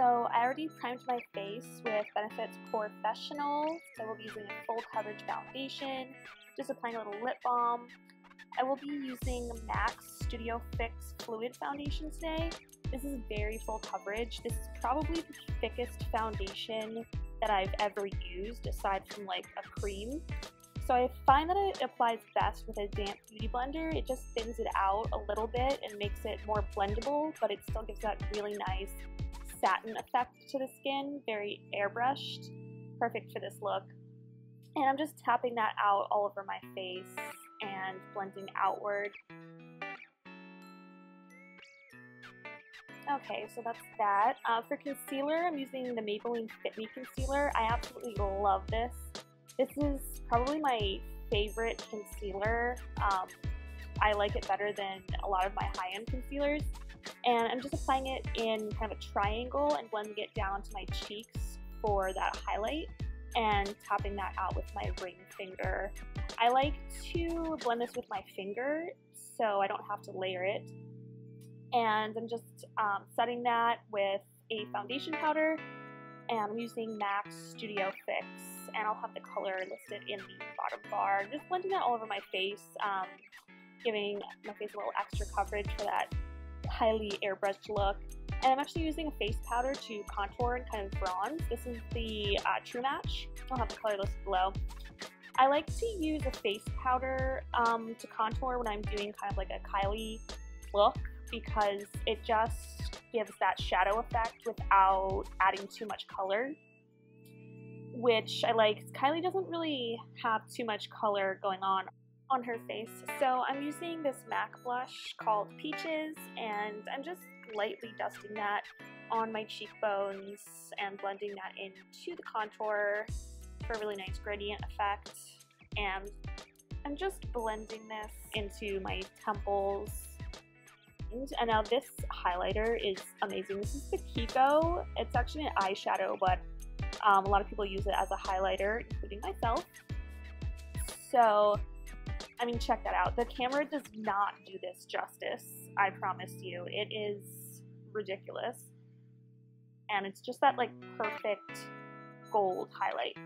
So I already primed my face with Benefit's Professional. So I will be using a full coverage foundation, just applying a little lip balm. I will be using MAC Studio Fix Fluid Foundation today. This is very full coverage. This is probably the thickest foundation that I've ever used, aside from like a cream. So I find that it applies best with a damp beauty blender. It just thins it out a little bit and makes it more blendable, but it still gives that really nice satin effect to the skin, very airbrushed, perfect for this look. And I'm just tapping that out all over my face and blending outward. Okay, so that's that. For concealer, I'm using the Maybelline Fit Me Concealer. I absolutely love this. This is probably my favorite concealer. I like it better than a lot of my high-end concealers. And I'm just applying it in kind of a triangle and blending it down to my cheeks for that highlight and tapping that out with my ring finger. I like to blend this with my finger so I don't have to layer it. And I'm just setting that with a foundation powder, and I'm using MAC Studio Fix, and I'll have the color listed in the bottom bar. Just blending that all over my face, giving my face a little extra coverage for that highly airbrushed look. And I'm actually using a face powder to contour and kind of bronze. This is the True Match. I'll have the color listed below. I like to use a face powder to contour when I'm doing kind of like a Kylie look, because it just gives that shadow effect without adding too much color, which I like. Kylie doesn't really have too much color going on her face. So I'm using this MAC blush called Peaches, and I'm just lightly dusting that on my cheekbones and blending that into the contour for a really nice gradient effect. And I'm just blending this into my temples. And now this highlighter is amazing. This is the Kiko. It's actually an eyeshadow, but a lot of people use it as a highlighter, including myself. So, I mean, check that out. The camera does not do this justice, I promise you. It is ridiculous. And it's just that, like, perfect gold highlight.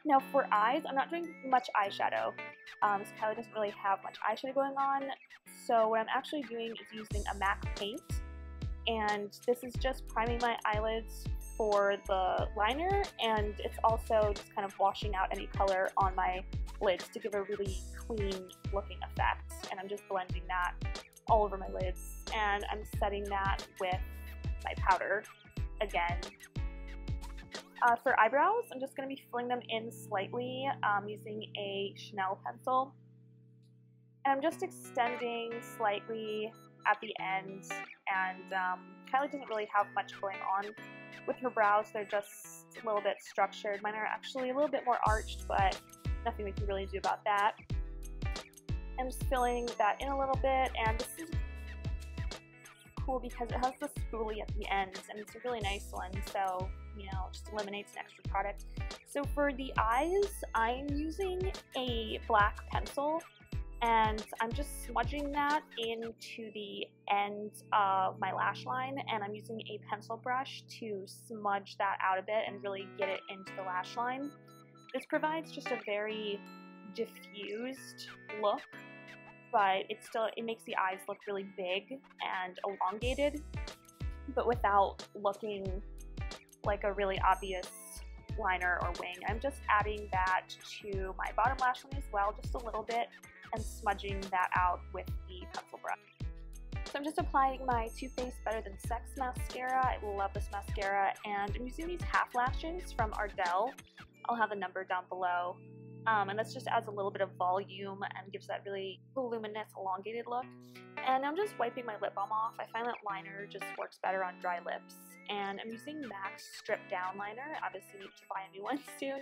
Now, for eyes, I'm not doing much eyeshadow. So Kylie doesn't really have much eyeshadow going on. So what I'm actually doing is using a MAC paint, and this is just priming my eyelids for the liner, and it's also just kind of washing out any color on my lids to give a really clean looking effect. And I'm just blending that all over my lids, and I'm setting that with my powder again. For eyebrows, I'm just going to be filling them in slightly using a Chanel pencil. And I'm just extending slightly at the end, and Kylie doesn't really have much going on with her brows. They're just a little bit structured. Mine are actually a little bit more arched, but nothing we can really do about that. I'm just filling that in a little bit, and this is cool because it has the spoolie at the end, and it's a really nice one, so, you know, just eliminates an extra product. So for the eyes, I'm using a black pencil, and I'm just smudging that into the end of my lash line, and I'm using a pencil brush to smudge that out a bit and really get it into the lash line. This provides just a very diffused look, but it makes the eyes look really big and elongated, but without looking like a really obvious liner or wing. I'm just adding that to my bottom lash line as well, just a little bit, and smudging that out with the pencil brush. So I'm just applying my Too Faced Better Than Sex mascara. I love this mascara, and I'm using these half lashes from Ardell. I'll have a number down below. And this just adds a little bit of volume and gives that really voluminous, elongated look. And I'm just wiping my lip balm off. I find that liner just works better on dry lips. And I'm using MAC Strip Down Liner. Obviously, need to buy a new one soon.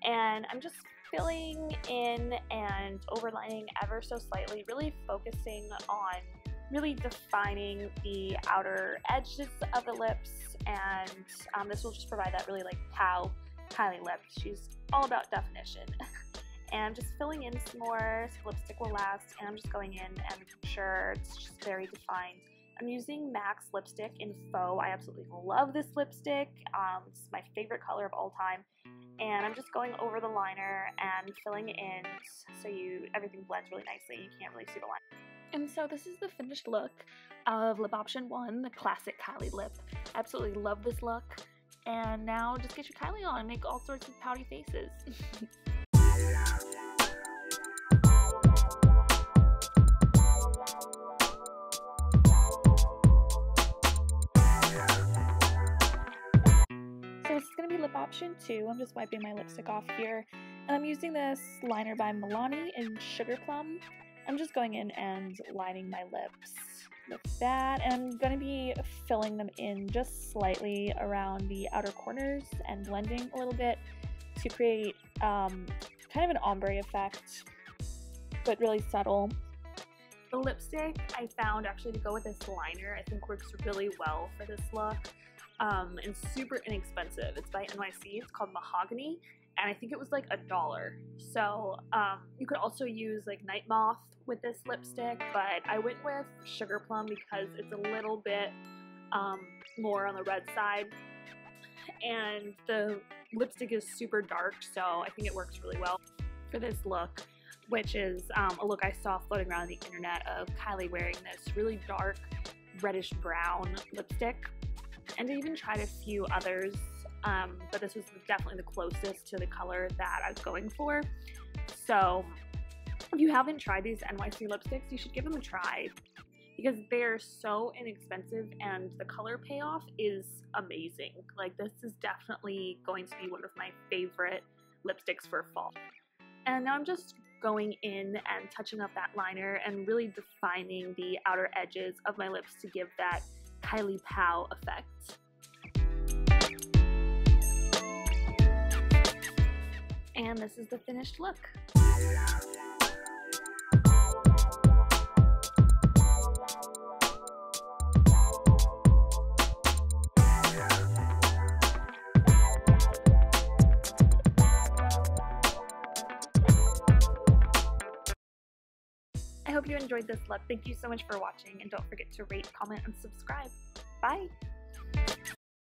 And I'm just filling in and overlining ever so slightly, really focusing on really defining the outer edges of the lips. And this will just provide that really like pow Kylie lip. She's all about definition. And I'm just filling in some more, so lipstick will last, and I'm just going in and making sure it's just very defined I'm using MAC's lipstick in Faux. I absolutely love this lipstick. It's my favorite color of all time. And I'm just going over the liner and filling in so everything blends really nicely. You can't really see the line. And so this is the finished look of Lip Option 1, the classic Kylie lip. I absolutely love this look. And now just get your Kylie on and make all sorts of pouty faces. So this is going to be Lip Option 2. I'm just wiping my lipstick off here. And I'm using this liner by Milani in Sugar Plum. I'm just going in and lining my lips with that, and I'm going to be filling them in just slightly around the outer corners and blending a little bit to create kind of an ombre effect, but really subtle. The lipstick I found actually to go with this liner I think works really well for this look, and super inexpensive. It's by NYC, it's called Mahogany, and I think it was like $1. So you could also use like Night Moth with this lipstick, but I went with Sugar Plum because it's a little bit more on the red side, and the lipstick is super dark, so I think it works really well for this look, which is a look I saw floating around the internet of Kylie wearing this really dark reddish brown lipstick, and I even tried a few others, but this was definitely the closest to the color that I was going for. So if you haven't tried these NYC lipsticks, you should give them a try because they're so inexpensive and the color payoff is amazing. Like, this is definitely going to be one of my favorite lipsticks for fall. And now I'm just going in and touching up that liner and really defining the outer edges of my lips to give that Kylie Pow effect. And this is the finished look. I hope you enjoyed this look. Thank you so much for watching, and don't forget to rate, comment, and subscribe. Bye!